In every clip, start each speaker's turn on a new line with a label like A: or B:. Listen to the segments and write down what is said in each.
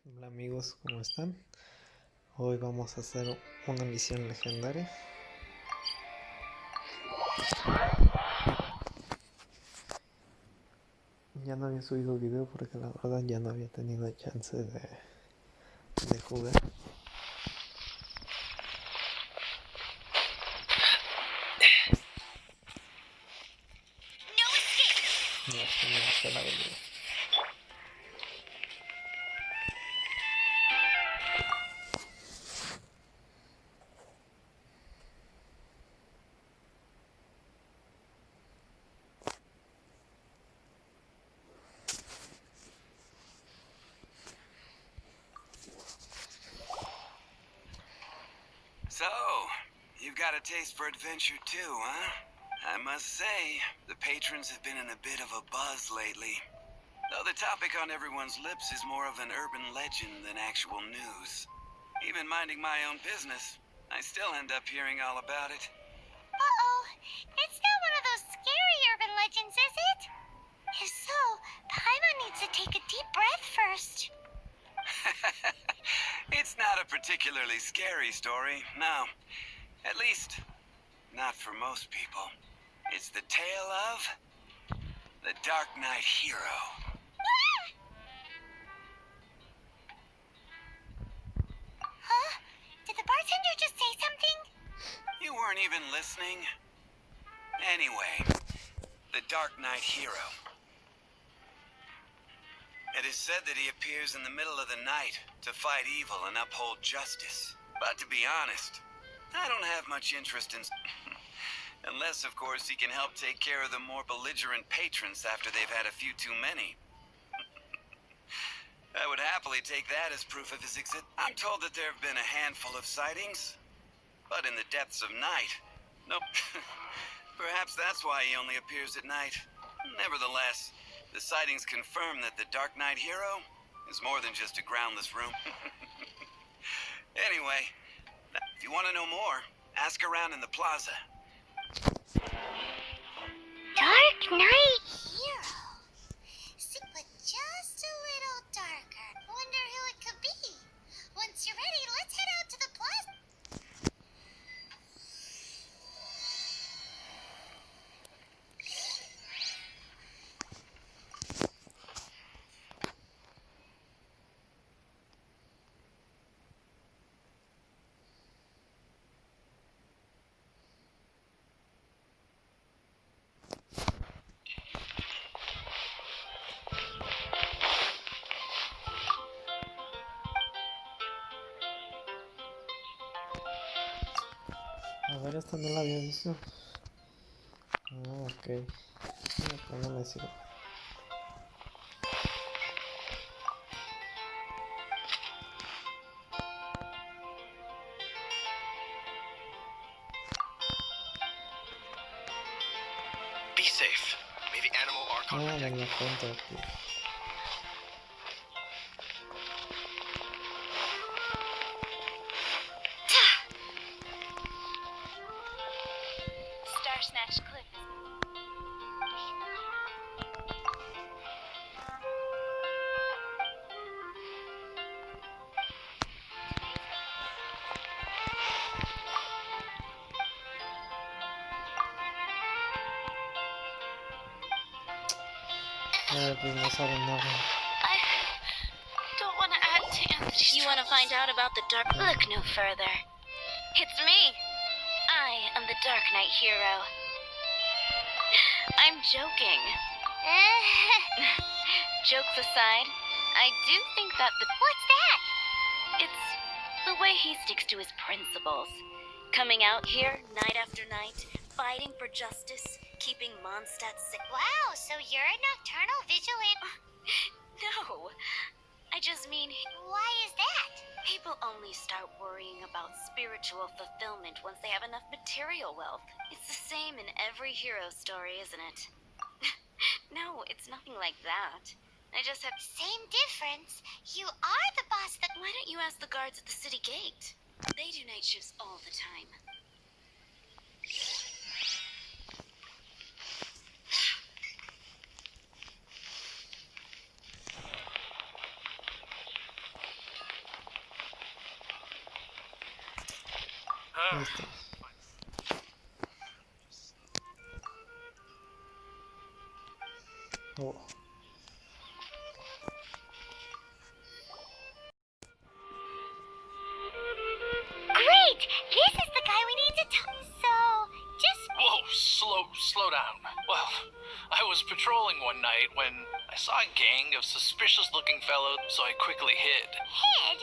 A: Hola amigos, ¿cómo están? Hoy vamos a hacer una misión legendaria. Ya no había subido video porque la verdad ya no había tenido chance de jugar. No, esto no está la habilidad.
B: So, you've got a taste for adventure too, huh? I must say, the patrons have been in a bit of a buzz lately. Though the topic on everyone's lips is more of an urban legend than actual news. Even minding my own business, I still end up hearing all about it.
C: Uh-oh. It's not one of those scary urban legends, is it? If so, Paimon needs to take a deep breath first.
B: It's not a particularly scary story, no. At least, not for most people. It's the tale of the Dark Knight Hero.
C: Huh? Did the bartender just say something?
B: You weren't even listening. Anyway, the Dark Knight Hero. It is said that he appears in the middle of the night to fight evil and uphold justice. But to be honest, I don't have much interest in... Unless, of course, he can help take care of the more belligerent patrons after they've had a few too many. I would happily take that as proof of his existence. I'm told that there have been a handful of sightings, but in the depths of night. Nope. Perhaps that's why he only appears at night. Nevertheless, the sightings confirm that the Dark Knight Hero is more than just a groundless room. Anyway, if you want to know more, ask around in the plaza.
C: Dark Knight Hero. See, but just a little darker. Wonder who it could be. Once you're ready, let's head out to the plaza.
A: A ver, esta no la había visto. Ah, ok. No me sirve.
D: Be safe. May the animal Archon
A: Ah,
D: protect
A: en la
D: you.
A: fuente aquí.
C: Star Snatch Cliff.
A: Pues no saben nada.
C: I don't want to add to Anthony's. You want to find out about the dark? Look no further. It's me. I am the Dark Knight Hero. I'm joking. Jokes aside, I do think that the... What's that? It's the way he sticks to his principles. Coming out here night after night, fighting for justice, keeping Mondstadt safe. Wow, so you're a nocturnal vigilant. No, I just mean... Why is that? People only start worrying about spiritual fulfillment once they have enough material wealth. It's the same in every hero story, isn't it? No, it's nothing like that. I just have... Same difference. You are the boss that... Why don't you ask the guards at the city gate? They do night shifts all the time.
A: Ahí está. Oh.
C: Great! This is the guy we need to talk. So, just
D: Whoa, slow down. Well, I was patrolling one night when I saw a gang of suspicious-looking fellows, so I quickly hid.
C: hid.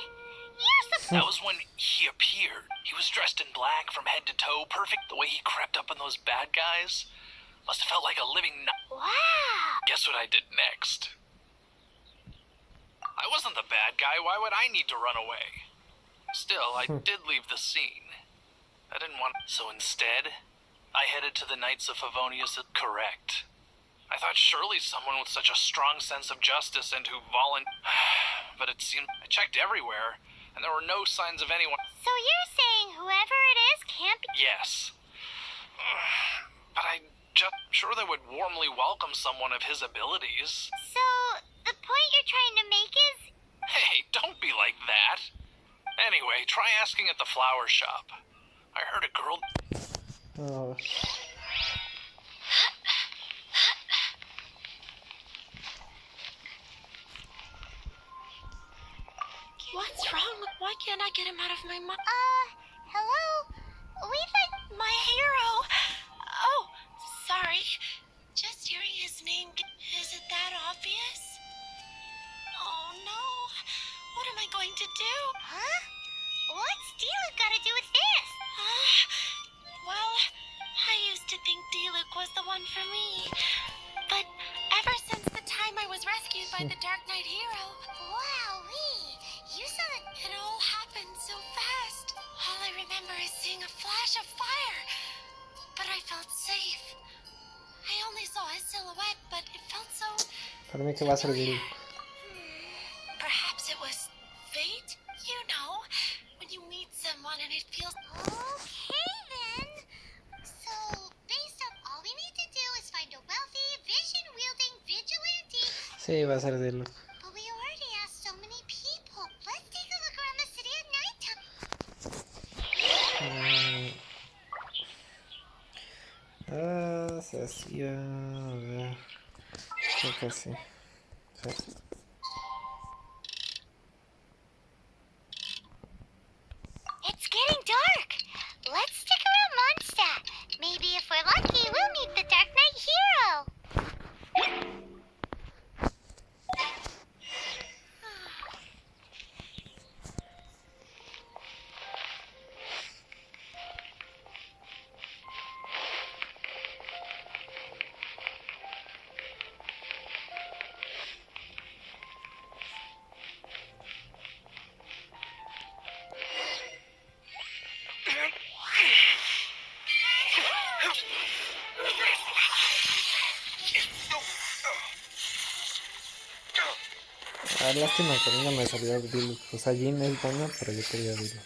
C: You're supposed.
D: That was when he appeared. He was dressed in black from head to toe, perfect. The way he crept up on those bad guys must have felt like a living.
C: Wow.
D: Guess what I did next? I wasn't the bad guy. Why would I need to run away? Still, I did leave the scene. I didn't want. So instead, I headed to the Knights of Favonius. Correct. I thought surely someone with such a strong sense of justice and who but it seemed I checked everywhere, and there were no signs of anyone.
C: So you're saying whoever it is can't be.
D: Yes. But I just sure they would warmly welcome someone of his abilities.
C: So the point you're trying to make is.
D: Hey, don't be like that. Anyway, try asking at the flower shop. I heard a girl.
A: Oh.
E: What's wrong? Why can't I get him out of my mind?
C: Hello? We thought.
E: My hero! Oh, sorry. Just hearing his name, is it that obvious? Oh no. What am I going to do?
C: Huh? What's Diluc got to do with this?
E: Well, I used to think Diluc was the one for me. But ever since the time I was rescued by the Dark Knight hero,
C: Wowee! You saw that.
E: it all happened so fast. All I remember is seeing a flash of fire. But I felt safe. I only saw his silhouette, but it felt so.
A: Para mí que va a ser Diluc.
E: Perhaps it was fate? You know, when you meet someone and it feels.
C: Okay then. So, based on all we need to do is find a wealthy, vision-wielding vigilante.
A: Sí, va a ser Diluc.
C: But we already asked so many people. Let's take a look around the city at nighttime.
A: Se hacía. A ver. Creo que sí. Sí.
C: It's getting dark. Let's stick around Mondstadt. Maybe if we're lucky, we'll meet the Dark Knight hero.
A: Ah, lástima que nunca me salió Diluc. O sea, Jean es buena, pero yo quería Diluc.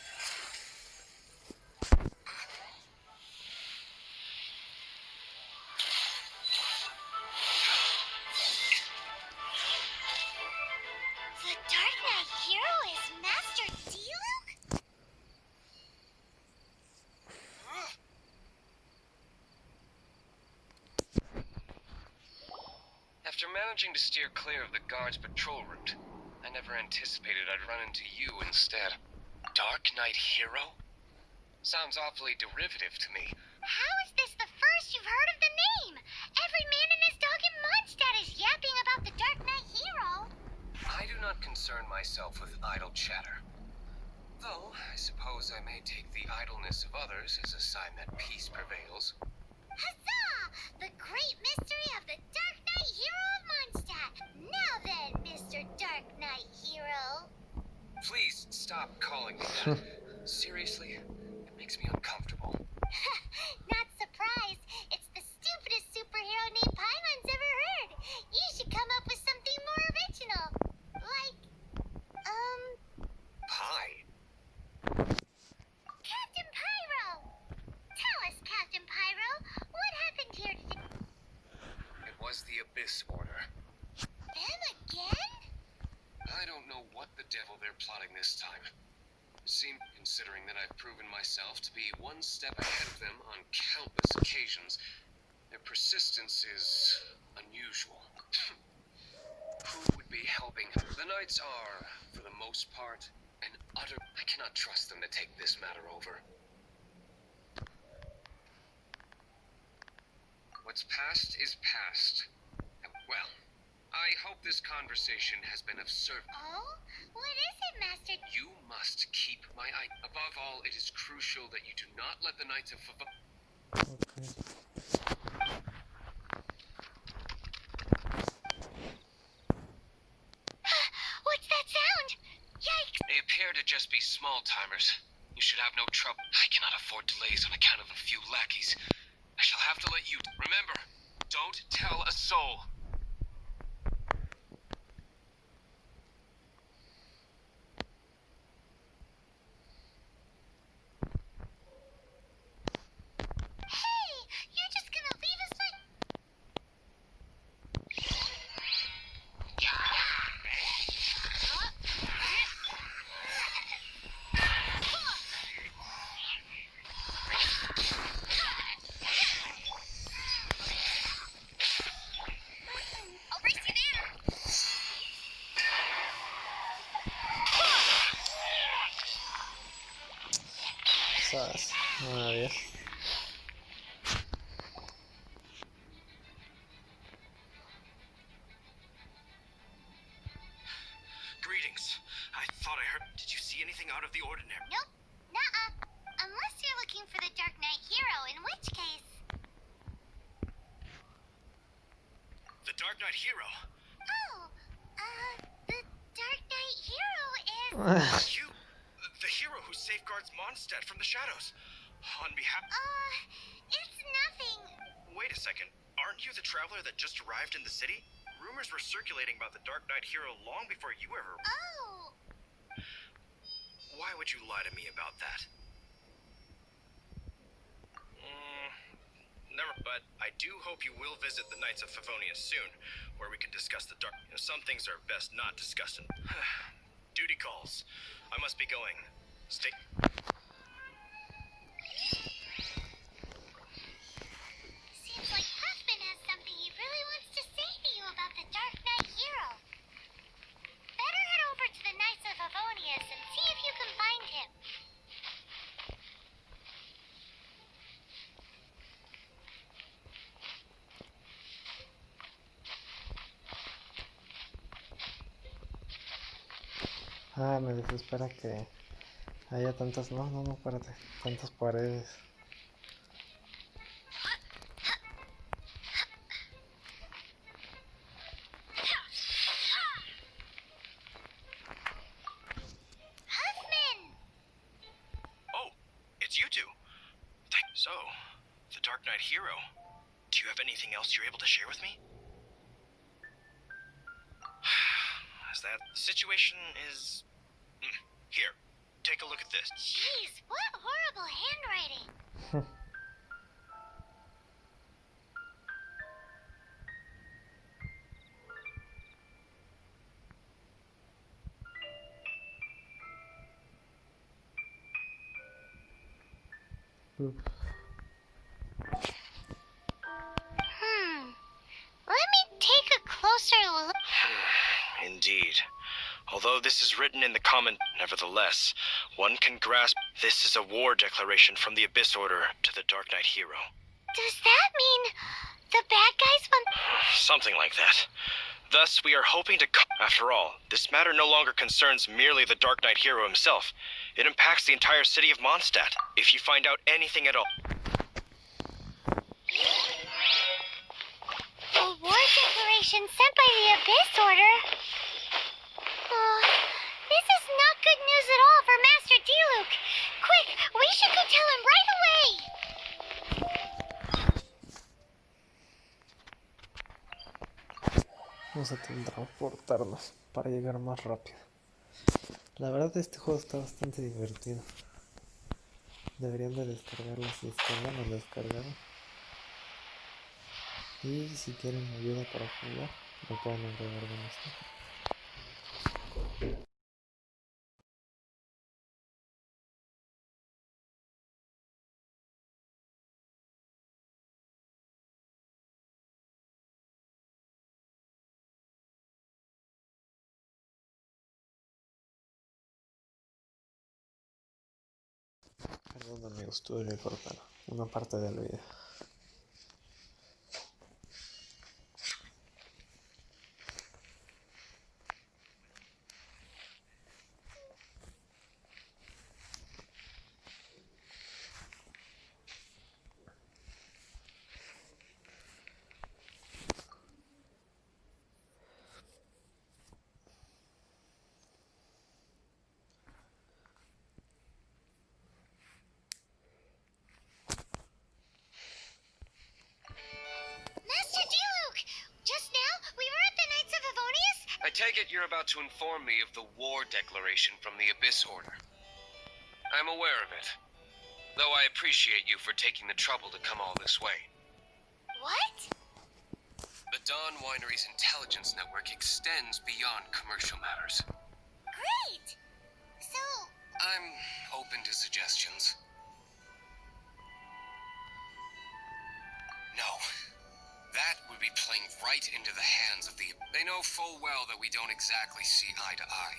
C: The Dark Knight hero is Master Diluc?
F: After managing to steer clear of the guard's patrol route, I never anticipated I'd run into you instead. Dark Knight Hero? Sounds awfully derivative to me.
C: How is this the first you've heard of the name? Every man and his dog in Mondstadt is yapping about the Dark Knight hero.
F: I do not concern myself with idle chatter. Though, I suppose I may take the idleness of others as a sign that peace prevails.
C: Huzzah! The great mystery of the Dark Knight hero of Mondstadt. Now then, Mr. Dark Knight hero.
F: Please stop calling me that. Seriously, it makes me uncomfortable.
C: Not surprised. It's the stupidest superhero name Paimon's ever heard. You should come up with something more original. Like,
F: Pie?
C: Captain Pyro! Tell us, Captain Pyro, what happened here today?
F: It was the Abyss Order.
C: Them again?
F: I don't know what the devil they're plotting this time. Seem considering that I've proven myself to be one step ahead of them on countless occasions. Their persistence is unusual. Who would be helping? The knights are, for the most part, an utter... I cannot trust them to take this matter over. What's past is past. Well, I hope this conversation has been of service.
E: Oh? What is it, Master?
F: You must keep my eye. Above all, it is crucial that you do not let the Knights of
A: Ok.
E: What's that sound? Yikes!
F: They appear to just be small-timers. You should have no trouble. I cannot afford delays on account of a few lackeys. I shall have to let you... Remember, don't tell a soul.
E: Hey! You're just gonna leave us like... I'll race you there!
A: Sas. Adiós.
F: Greetings. I thought I heard... Did you see anything out of the ordinary?
E: Nope. Nuh-uh. Unless you're looking for the Dark Knight hero, in which case...
F: The Dark Knight hero?
E: Oh, the Dark Knight hero is...
F: You? The hero who safeguards Mondstadt from the shadows. On behalf...
E: it's nothing.
F: Wait a second. Aren't you the traveler that just arrived in the city? Rumors were circulating about the Dark Knight hero long before you ever...
E: Oh,
F: Why would you lie to me about that? Never, but I do hope you will visit the Knights of Favonius soon, where we can discuss the dark... some things are best not discussed in... Duty calls. I must be going. Stay...
E: seems like Huffman has something he really wants to say to you about the Dark Knight hero. Better head over to the Knights of Favonius and see if you can find him.
A: Ah, me desespera que haya tantas... No, espérate. Tantas paredes.
E: Huffman!
F: Oh, it's you two. So, the Dark Knight hero. Do you have anything else you're able to share with me? As that situation is... Here, take a look at this.
E: Jeez, what horrible handwriting.
A: Oof.
E: Let me take a closer look.
F: Indeed. Although this is written in the common, nevertheless, one can grasp this is a war declaration from the Abyss Order to the Dark Knight hero.
E: Does that mean the bad guys want...
F: Something like that. Thus, we are hoping to... After all, this matter no longer concerns merely the Dark Knight hero himself. It impacts the entire city of Mondstadt. If you find out anything at all...
E: A war declaration sent by the Abyss Order? Oh, this is not good news at all for Master D-Luke. Quick, we should go tell him right away.
A: Vamos a transportarnos para llegar más rápido. La verdad este juego está bastante divertido. Deberían de descargarlo si es que no lo descargaron. Y si quieren ayuda para jugar, me pueden agregar con esto. Perdón amigos, tuve que cortar una parte del video.
E: Master Diluc! Just now, we were at the Knights of Avonius.
F: I take it you're about to inform me of the war declaration from the Abyss Order. I'm aware of it, though I appreciate you for taking the trouble to come all this way.
E: What?
F: The Dawn Winery's intelligence network extends beyond commercial matters.
E: Great! So,
F: I'm open to suggestions. No. That would be playing right into the hands of the... They know full well that we don't exactly see eye to eye.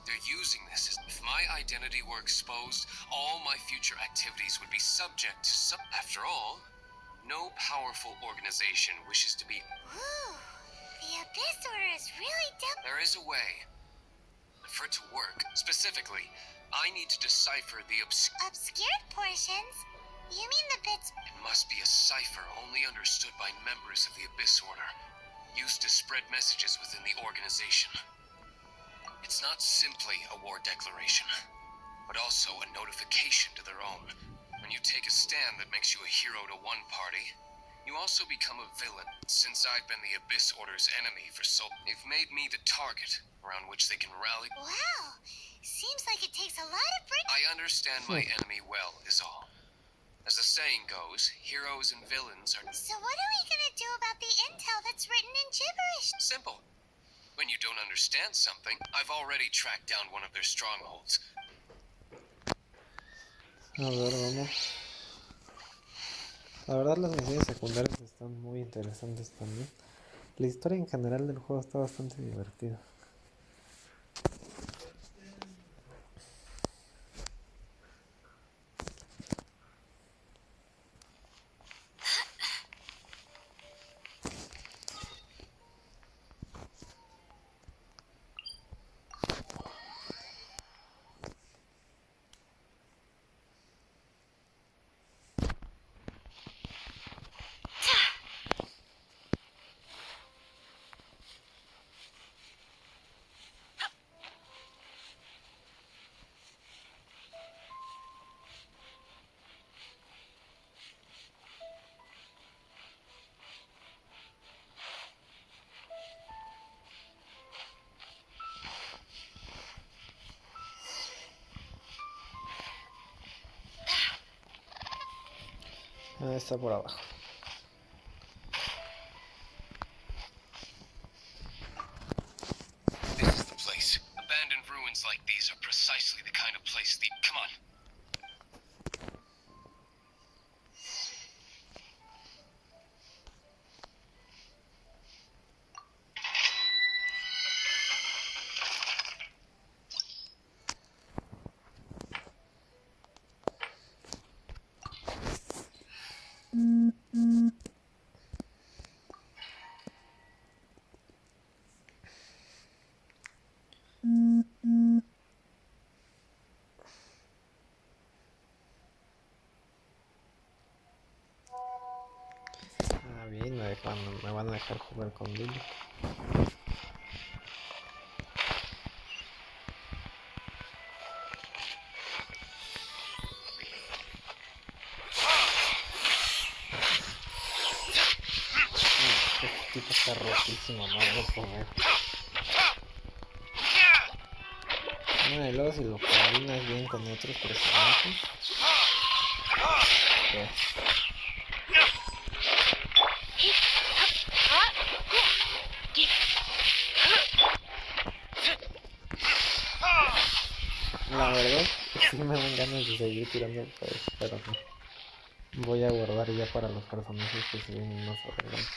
F: They're using this as... If my identity were exposed, all my future activities would be subject to some... After all, no powerful organization wishes to be...
E: ooh, the Abyss Order is really
F: There is a way. For it to work, specifically, I need to decipher the
E: obscured portions? You mean the bits...
F: It must be a cipher only understood by members of the Abyss Order, used to spread messages within the organization. It's not simply a war declaration, but also a notification to their own. When you take a stand that makes you a hero to one party, you also become a villain. Since I've been the Abyss Order's enemy for so... They've made me the target around which they can rally...
E: Wow! Seems like it takes a lot of
F: I understand my enemy well, is all. As the saying goes, heroes and villains are...
E: So what are we gonna do about the intel that's written in gibberish?
F: Simple. When you don't understand something, I've already tracked down one of their strongholds.
A: A ver, vamos. La verdad las misiones secundarias están muy interesantes también. La historia en general del juego está bastante divertida. Ah, está por abajo.
F: This is the place. Abandoned ruins like these are precisely the kind of place the... Come on.
A: Ah, bien, me van a dejar jugar con Lily. Este tipo está rotísimo, no lo puedo ver. No, y luego si lo combinas bien con otros personajes. Ya. La verdad, sí me dan ganas de seguir tirando el juego, pero no. Voy a guardar ya para los personajes que se vienen más adelante.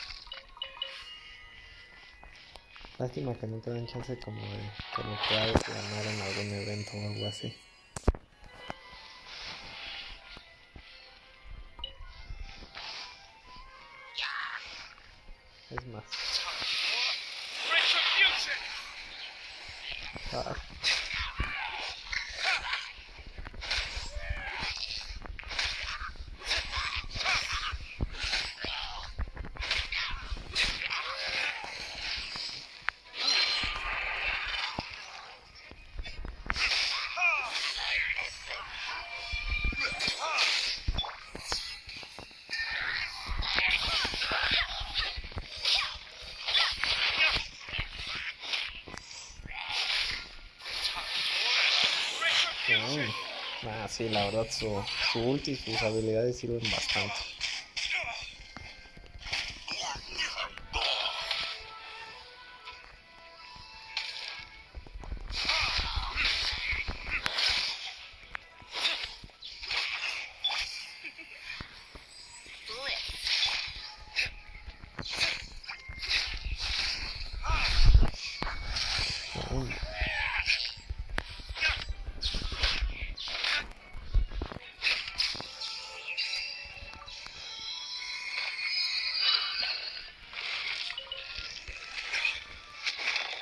A: Lástima que no te dan chance como de que lo puedas ganar en algún evento o algo así. más.
D: Retribution!
A: Ah, sí, la verdad su ulti y sus habilidades sirven bastante.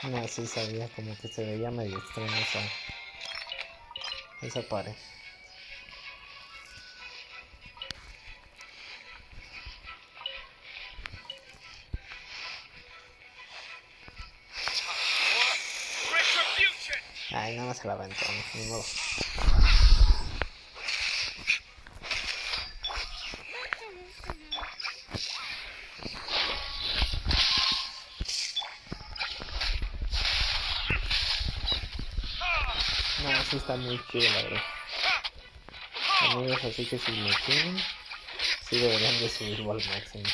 A: No, sí sabía, como que se veía medio extraño esa pared. Ay, nada más se la aventó, ni modo. No, sí está muy chido, la verdad. Amigos, así que si lo tienen, sí deberían de subirlo al máximo.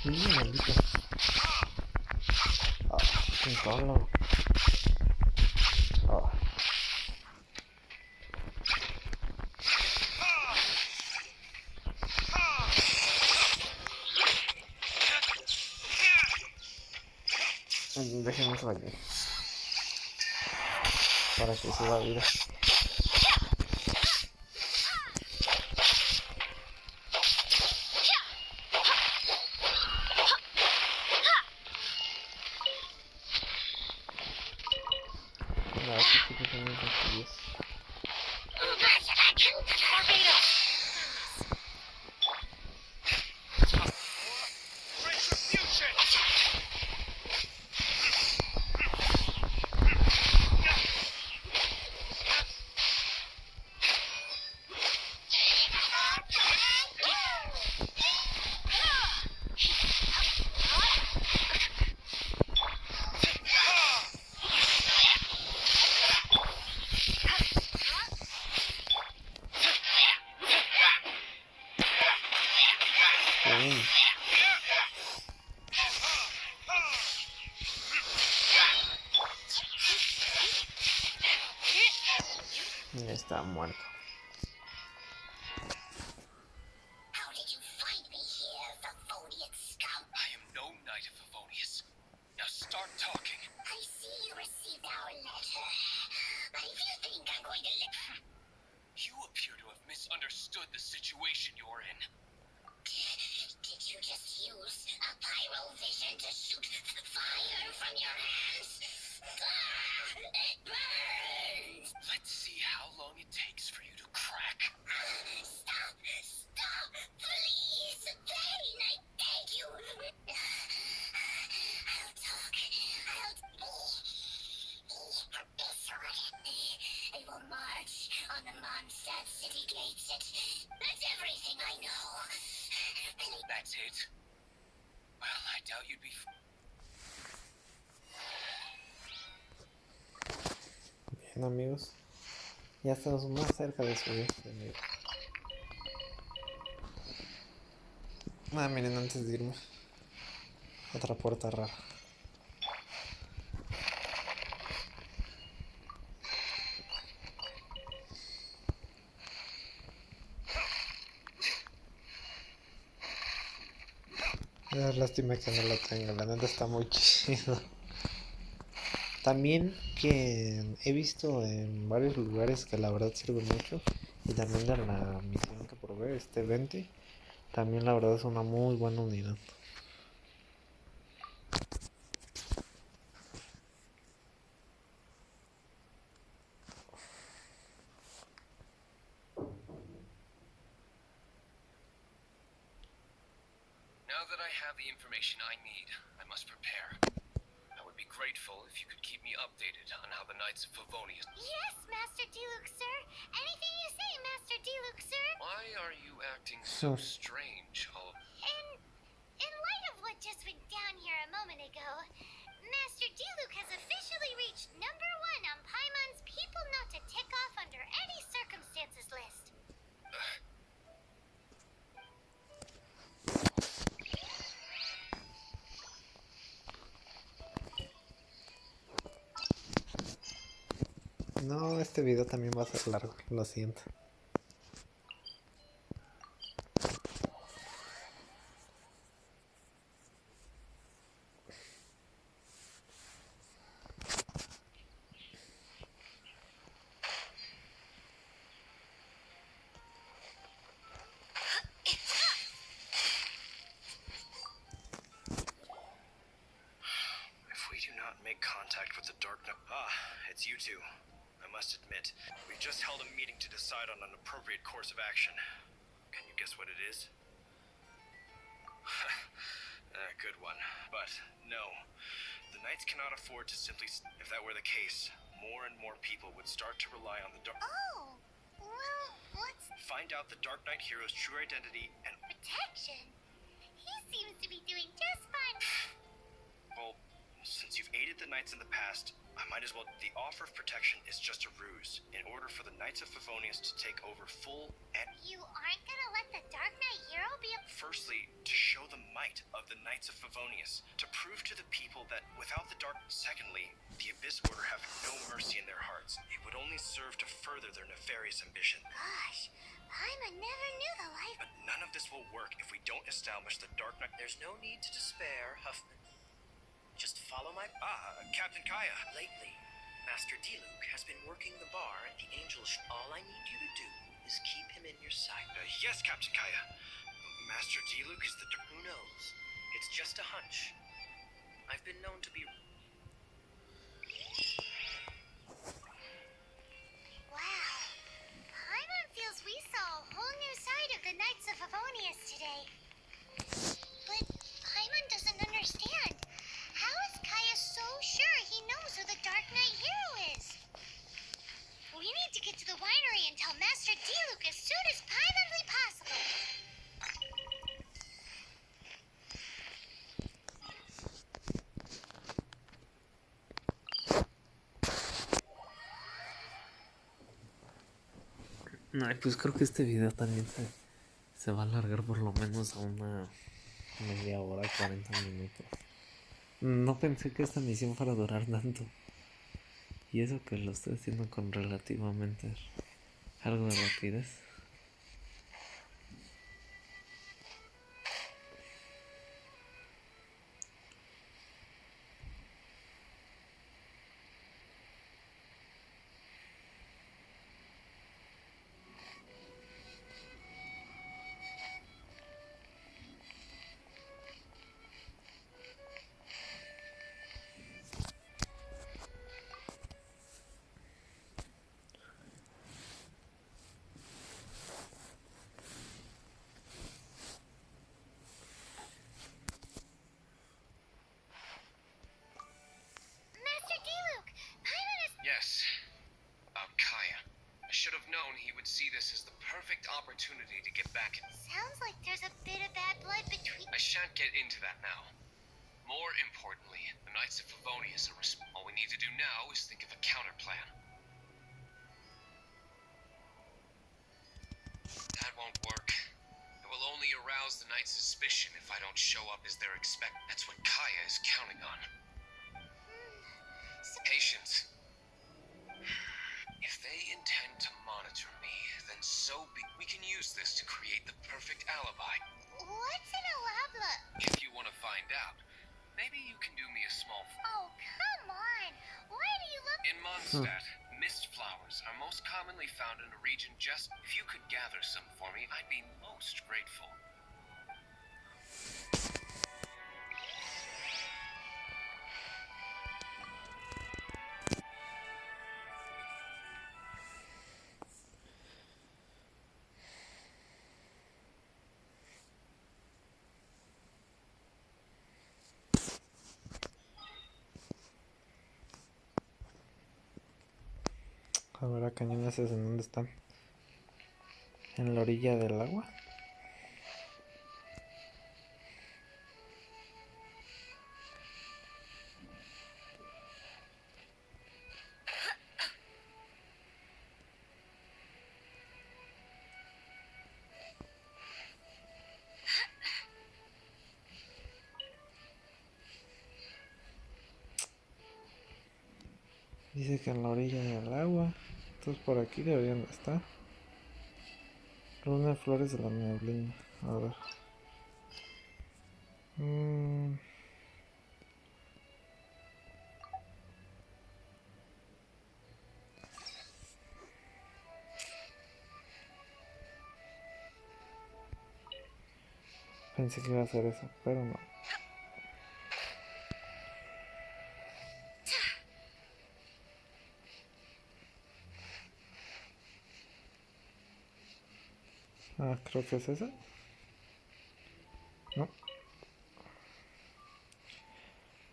A: Maldito. Un solo. Dejemos aquí para que suba vida. Ya está muerto.
E: How did you find me here, Favonian scum?
F: I am no knight of Favonius. Now start talking.
E: I see you received our letter. But if you think I'm going to let...
F: You appear to have misunderstood the situation you're in.
E: Did you just use a pyro vision to shoot fire from your hands? It burns!
F: Let's see how long it takes for you to crack.
E: Stop! Stop! Please! Pain, I beg you! I'll talk. I will march on the Mondstadt city gates. That's everything I know.
F: That's it? Well, I doubt you'd be...
A: Bien, amigos, ya estamos más cerca de subir de nivel. Miren, antes de irme, otra puerta rara. Es lástima que no lo tenga, la neta está muy chido. También que he visto en varios lugares que la verdad sirve mucho. Y también de la misión que probé, este 20. También la verdad es una muy buena unidad.
F: Now that I have the information I need, I must prepare. I would be grateful if you could keep me updated on how the Knights of Favonius...
E: Yes, Master Diluc, sir. Anything you say, Master Diluc, sir.
F: Why are you acting so strange?
E: In light of what just went down here a moment ago, Master Diluc has officially reached #1 on Paimon's people not to tick off under any circumstances list.
A: No, este video también va a ser largo, lo siento.
F: If we do not make contact with the Dark Knight... Ah, it's you two. I must admit, we've just held a meeting to decide on an appropriate course of action. Can you guess what it is? Good one. But, no. The Knights cannot afford to simply... If that were the case, more and more people would start to rely on the Dark...
E: Oh, well, what's
F: Find out the Dark Knight hero's true identity and...
E: protection? He seems to be doing just fine.
F: Well, since you've aided the Knights in the past, I might as well... The offer of protection is just a ruse, in order for the Knights of Favonius to take over full and...
E: You aren't gonna let the Dark Knight hero be a...
F: Firstly, to show the might of the Knights of Favonius, to prove to the people that without the Dark... Secondly, the Abyss Order have no mercy in their hearts. It would only serve to further their nefarious ambition.
E: Gosh, Paimon never knew the life...
F: But none of this will work if we don't establish the Dark Knight...
G: There's no need to despair, Huffman. Just follow my...
F: Captain Kaya.
G: Lately, Master Diluc has been working the bar at the Angel All I need you to do is keep him in your sight.
F: Yes, Captain Kaya. Master Diluc is the...
G: Who knows? It's just a hunch. I've been known to be...
E: Wow. Paimon feels we saw a whole new side of the Knights of Favonius today. But Paimon doesn't understand. How is Kaya so sure he knows who the Dark Knight hero is? We need to get to the winery and tell Master Diluc as soon as Paimonly possible.
A: Ay, pues creo que este video también se va a alargar por lo menos a una media hora, 40 minutos. No pensé que esta misión fuera a durar tanto. Y eso que lo estoy haciendo con relativamente algo de rapidez.
E: Master Diluc, Paimon is...
F: Yes. Kaya. I should have known he would see this as the perfect opportunity to get back in...
E: Sounds like there's a bit of bad blood between...
F: I shan't get into that now. More importantly, the Knights of Favonius are... All we need to do now is think of a counter plan. That won't work. It will only arouse the Knights' suspicion if I don't show up as they're expect. That's what Kaya is counting on. Patience. If they intend to monitor me, then so be... We can use this to create the perfect alibi.
E: What's an alabla?
F: If you want to Stat. Mist flowers are most commonly found in a region just... If you could gather some for me, I'd be most grateful.
A: A ver, a cañones, ¿en dónde están? ¿En la orilla del agua? Dice que en la orilla del agua. Entonces por aquí deberían de estar. Runa de flores de la neblina. A ver. Pensé que iba a hacer eso, pero no. Ah, creo que es esa. No.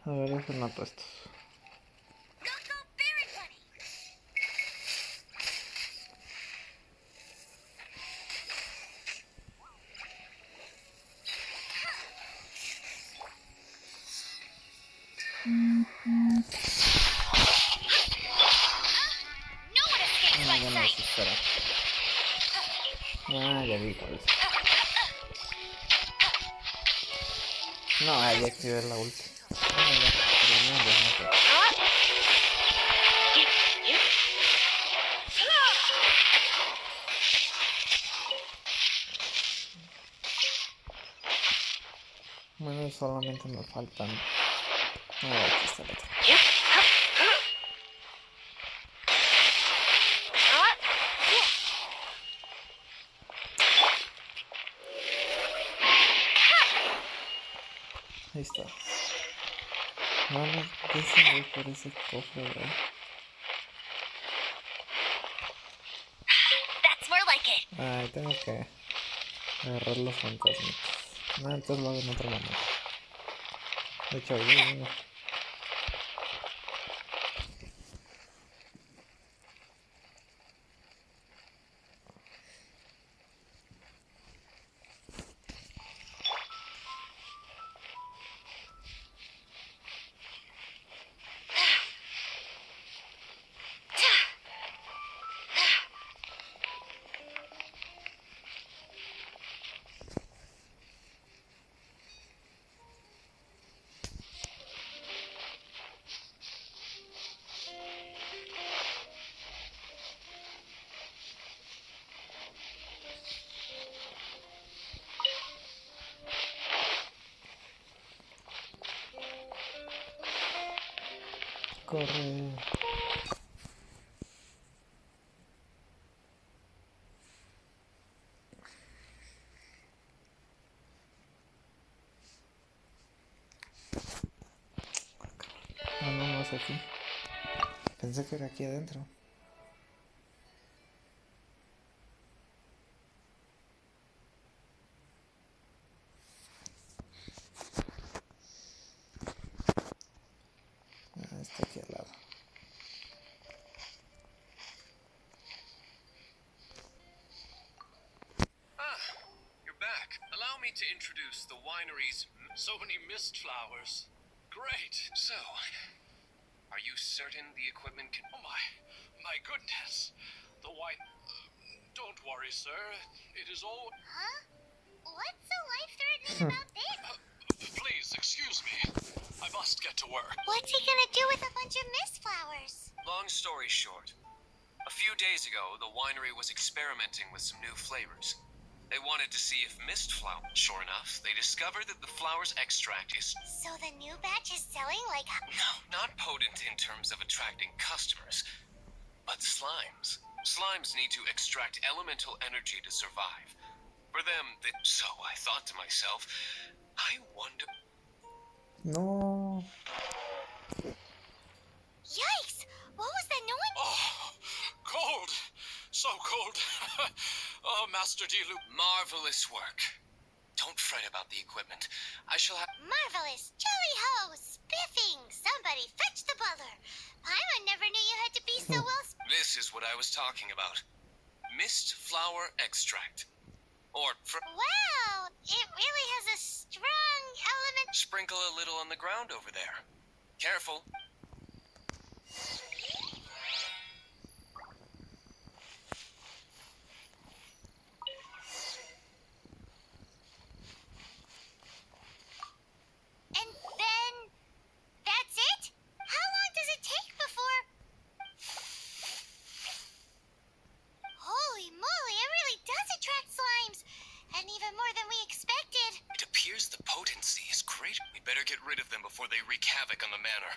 A: A ver, déjenme mato estos. Ya no se espera. Ah, ya vi cuál es. No, ya activé la ulti. Bueno, solamente me faltan. Aquí está el otro. Ahí está. Vale, déjenme ir por ese cofre, ¿verdad? Ay, tengo que agarrar los fantasmas. No, entonces lo hago en otro momento. De hecho, ahí corre. Ah, no, no es aquí. Pensé que era aquí adentro. Ah, está aquí al lado.
F: You're back. Allow me to introduce the winery's...
D: So many mist flowers. Great.
F: So, are you certain the equipment can...
D: Oh my goodness. The wine... don't worry, sir. It is all...
E: Huh? What's so life-threatening about this?
D: Please, excuse me. I must get to work.
E: What's he gonna do with a bunch of mist flowers?
F: Long story short, a few days ago, the winery was experimenting with some new flavors. They wanted to see if mist flower... Sure enough, they discovered that the flower's extract is...
E: So the new batch is selling like...
F: No, not potent in terms of attracting customers, slimes. Slimes need to extract elemental energy to survive. For them, so I thought to myself, I wonder...
A: No.
E: Yikes! What was that noise?
D: Oh, cold. So cold. Oh, Master Diluc.
F: Marvelous work. Don't fret about the equipment. I shall have...
E: Marvelous! Jolly ho! Spiffing! Somebody fetch the butler! Paimon never knew you had to be so well...
F: This is what I was talking about. Mist flower extract. Or...
E: Wow! It really has a strong element...
F: Sprinkle a little on the ground over there. Careful.
E: And then... That's it? How long does it take before... Holy moly, it really does attract slimes! And even more than we expected.
F: It appears the potency is great. We better get rid of them before they wreak havoc on the manor.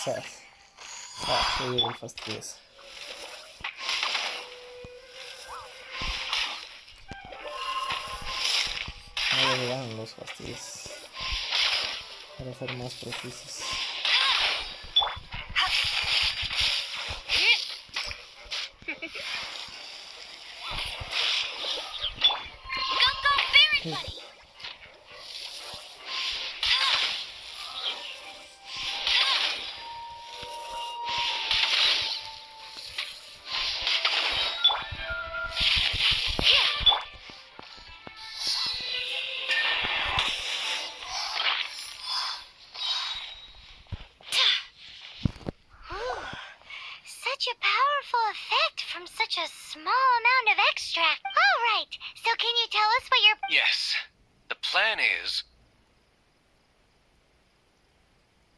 A: Sas. Ah, qué bien fastidioso. No llegaron los fastidios. Para ser más precisos.
E: Very funny! Such a powerful effect from such a small amount of extract. All right, so can you tell us what your...
F: Yes. The plan is...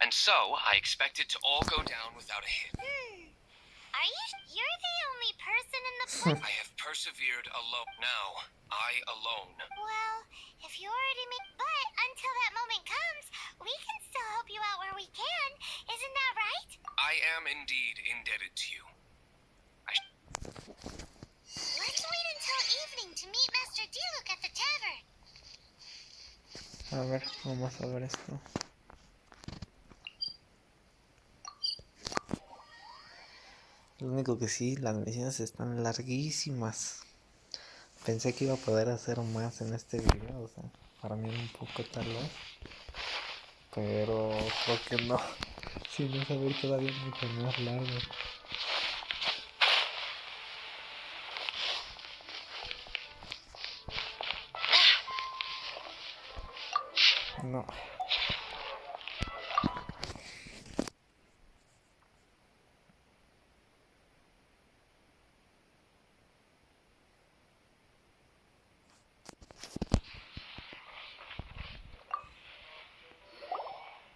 F: And so, I expect it to all go down without a hit.
E: Are you... You're the only person in the...
F: I have persevered alone. Now, I alone.
E: Well, if you already made... But until that moment comes, we can still help you out where we can. Isn't that right?
F: I am indeed indebted to you.
E: Let's wait until evening to meet Master Diluc at the tavern.
A: A ver, vamos a ver esto. Lo único que sí, las misiones están larguísimas. Pensé que iba a poder hacer más en este video, o sea, para mí un poco tal vez. Pero creo que no. Si no, se va a ir todavía mucho más largo. No.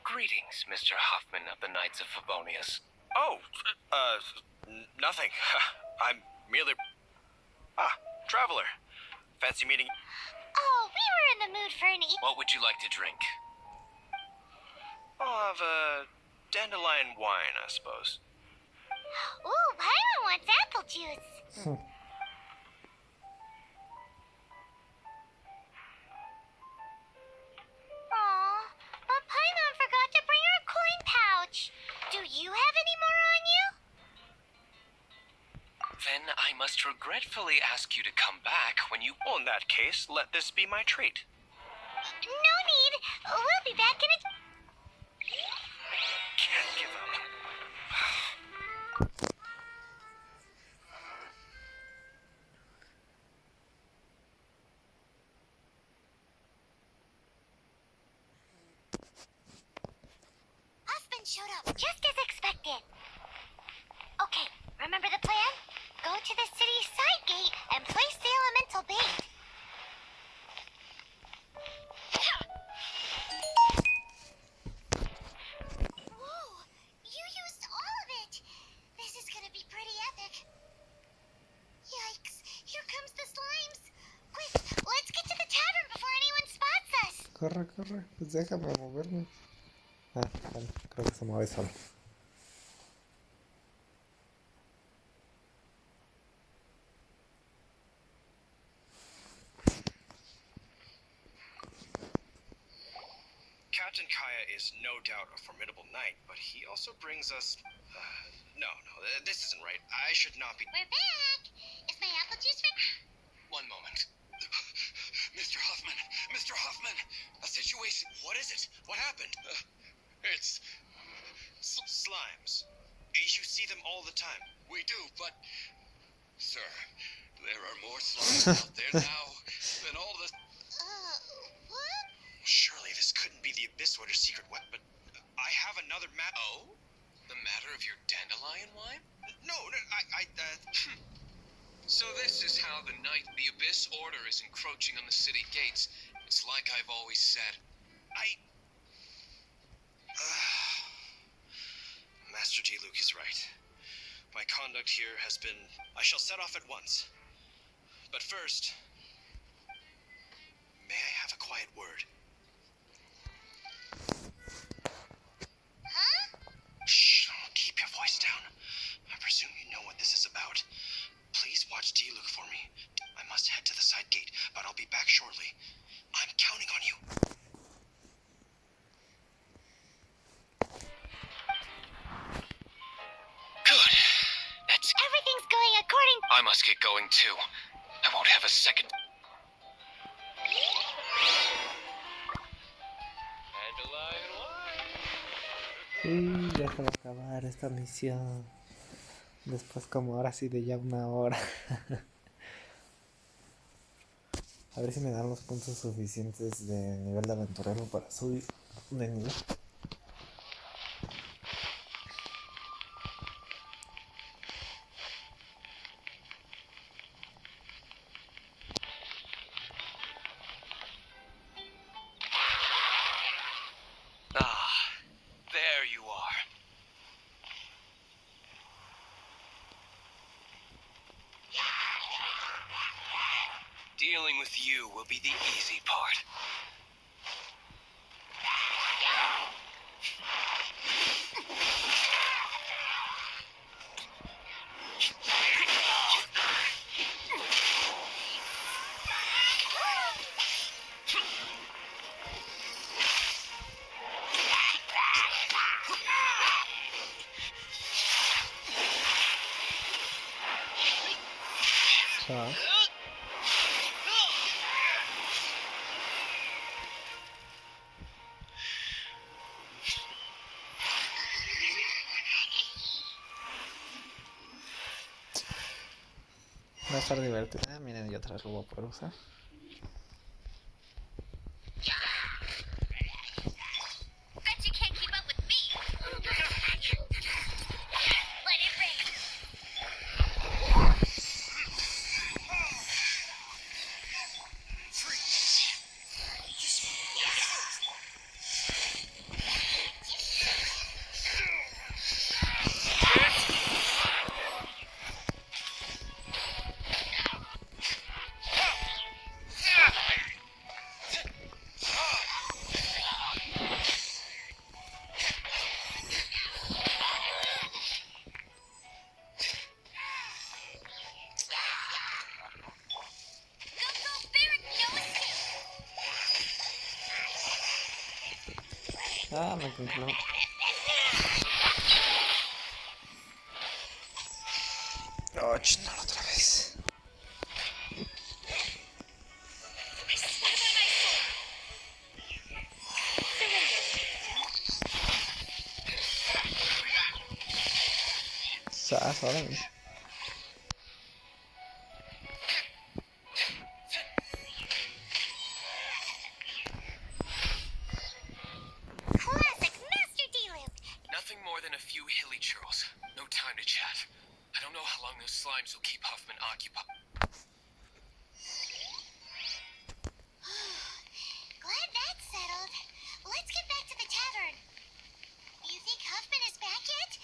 F: Greetings, Mr. Hoffman of the Knights of Favonius.
H: Oh, nothing. I'm merely... traveler. Fancy meeting...
E: Oh, we were in the mood for an
F: What would you like to drink?
H: I'll have a dandelion wine, I suppose.
E: Ooh, Paimon wants apple juice. Aw, but Paimon forgot to bring her coin pouch. Do you have any more on you?
F: Then I must regretfully ask you to come back when you...
H: Well, in that case, let this be my treat.
E: No need. We'll be back in a...
H: Can't give up.
E: Husband showed up, just as expected. Okay, remember the plan? Go to the city side gate and place the elemental bait. Whoa!
A: corre, corre. Pues déjame moverme. Ah, vale, creo que se mueve solo.
H: Captain Kaya is no doubt a formidable knight, but he also brings us. No, this isn't right. I should not be.
E: We're back! Is my apple juice ready?
F: One moment. Mr. Hoffman! A situation. What is it? What happened? It's
H: Slimes. You see them all the time.
F: We do, but. Sir, there are more slimes out there now than all the.
E: What?
H: Surely this couldn't be the Abyss Order's secret weapon, but I have another map.
F: Oh? The matter of your dandelion wine?
H: No,
F: So this is how the Abyss Order is encroaching on the city gates. It's like I've always said.
H: Master D. Luke is right. My conduct here has been. I shall set off at once. But first, may I have a quiet word?
E: Huh?
H: Shh, keep your voice down. I presume you know what this is about. Please watch D. Luke for me. I must head to the side gate, but I'll be back shortly. I'm counting on you.
F: Good. That's.
E: Everything's going according.
F: I must get going too. I won't have a second.
A: Sí, déjame acabar esta misión. Después como ahora sí de ya 1 hora. A ver si me dan los puntos suficientes de nivel de aventurero para subir de nivel.
H: There you are. Dealing with you will be the easy part.
A: Chao. Va a estar divertido. Miren, yo atrás lo voy a poder usar.
E: Bet you can't keep up with me. Let it rain.
A: Ah, me congeló. Oh, no, otra vez. Sas, órale.
E: Classic Master D. Luke.
F: Nothing more than a few hilly churls. No time to chat. I don't know how long those slimes will keep Huffman occupied.
E: Glad that's settled. Let's get back to the tavern. You think Huffman is back yet?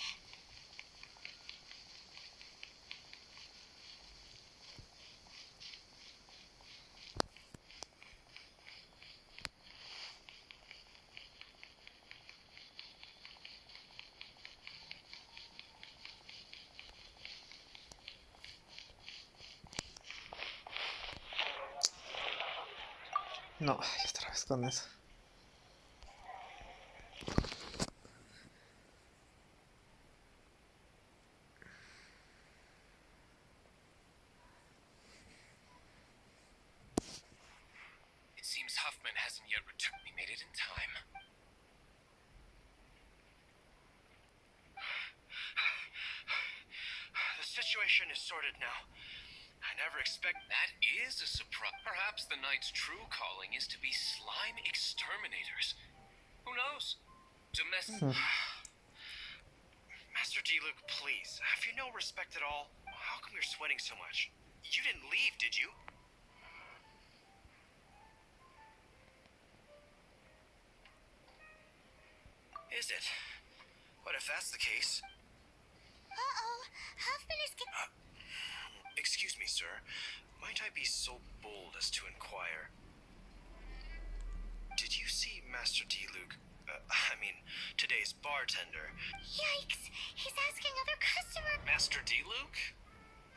A: No, ay, otra vez con eso.
F: It seems Huffman hasn't yet returned. We made it in time.
H: The situation is sorted now. I never expect...
F: That is a surprise. Perhaps the Knight's true calling is to be slime exterminators. Who knows?
H: Master D-Luke, please. Have you no respect at all? How come you're sweating so much? You didn't leave, did you? Is it? But if that's the case...
E: Uh-oh, Huffman is
H: excuse me, sir. Might I be so bold as to inquire? Did you see Master D-Luke? Today's bartender.
E: Yikes! He's asking other customers.
D: Master D-Luke?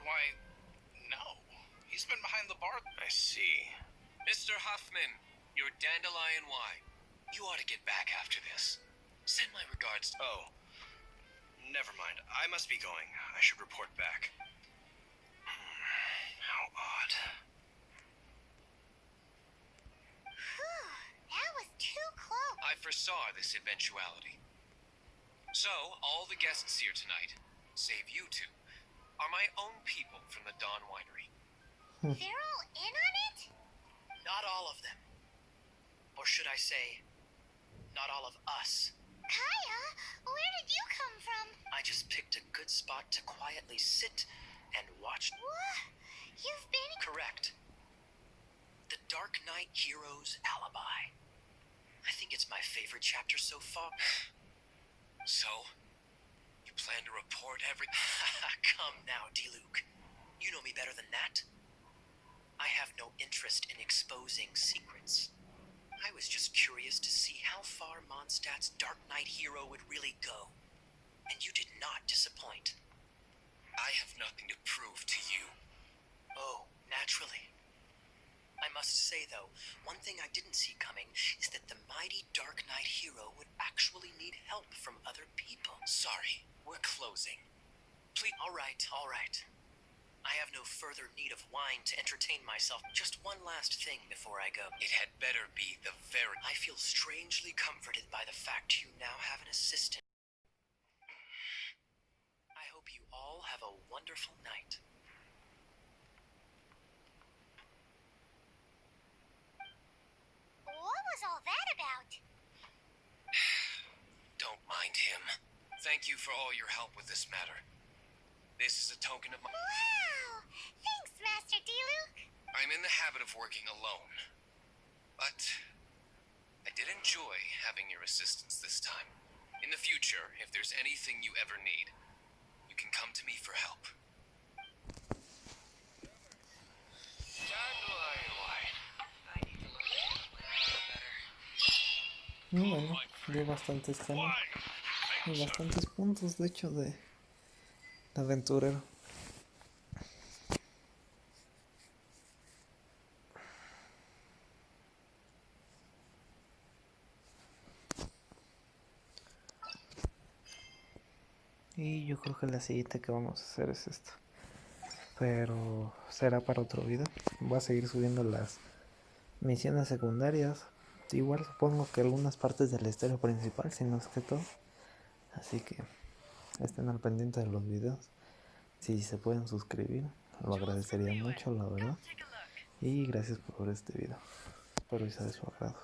D: Why, no. He's been behind the bar.
H: I see.
F: Mr. Huffman, your dandelion wine. You ought to get back after this. Send my regards.
H: Oh. Never mind. I must be going. I should report back. How odd.
E: Whew, that was too close.
F: I foresaw this eventuality. So, all the guests here tonight, save you two, are my own people from the Dawn Winery.
E: They're all in on it?
G: Not all of them. Or should I say, not all of us.
E: Kaya, where did you come from?
G: I just picked a good spot to quietly sit and watch.
E: What? You've been...
G: Correct. The Dark Knight Hero's Alibi. I think it's my favorite chapter so far.
F: So, you plan to report every...
G: Come now, D-Luke. You know me better than that. I have no interest in exposing secrets. I was just curious to see how far Mondstadt's Dark Knight hero would really go. And you did not disappoint.
F: I have nothing to prove to you.
G: Oh, naturally. I must say, though, one thing I didn't see coming is that the mighty Dark Knight hero would actually need help from other people.
F: Sorry, we're closing. Please.
G: All right, all right. I have no further need of wine to entertain myself. Just one last thing before I go.
F: It had better be the very...
G: I feel strangely comforted by the fact you now have an assistant. I hope you all have a wonderful night.
E: What was all that about?
F: Don't mind him. Thank you for all your help with this matter. This is a token of my...
E: Wow! Thanks, Master D-Luke.
F: I'm in the habit of working alone. But I did enjoy having your assistance this time. In the future, if there's anything you ever need, you can come to me for help. Dandelion wine.
G: I need to learn to play better.
A: Bueno, dio bastantes canon y bastantes puntos, de hecho, de aventurero. Y yo creo que la siguiente que vamos a hacer es esta. Pero será para otro video. Voy a seguir subiendo las misiones secundarias. Igual supongo que algunas partes de la historia principal, si no es que todo. Así que estén al pendiente de los videos. Si se pueden suscribir, lo agradecería mucho, la verdad. Y gracias por ver este video. Espero que sea de su agrado.